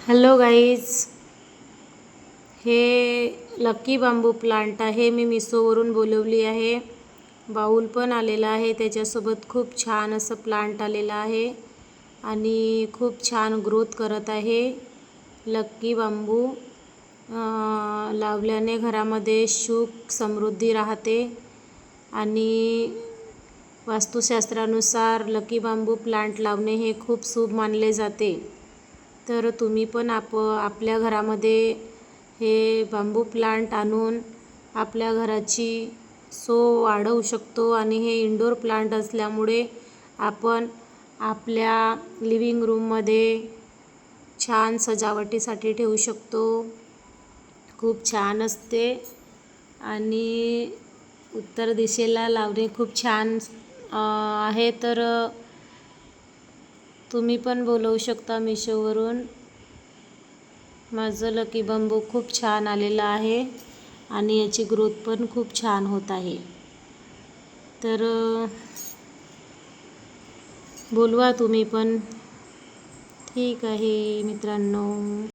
Hello guys, हे lucky बांबू plant आहे. मी मिशोवरून बोलवली आहे. बाऊल पण आलेला आहे, त्याच्यासोबत खूप छान असं प्लांट आलेला आहे आणि खूप छान ग्रोथ करत आहे. लकी बांबू लावल्याने घरामध्ये सुख समृद्धी राहते आणि वास्तुशास्त्रानुसार लकी बांबू प्लांट लावणे हे खूप शुभ मानले जाते. तर तुम्ही पण आपल्या घरामध्ये हे बांबू प्लांट आणून आपल्या घराची शो वाढवू शकतो आणि हे इंडोर प्लांट असल्यामुळे आपण आपल्या लिव्हिंग रूममध्ये छान सजावटीसाठी ठेवू शकतो. खूप छान असते आणि उत्तर दिशेला लावणे खूप छान आहे. तर तुम्ही पण बोलवू शकता मिशोवरून. माझं लकी बांबू खूप छान आलेला आहे आणि याची ग्रोथ पण खूप छान होत आहे. तर बोलवा तुम्ही पण. ठीक आहे मित्रांनो.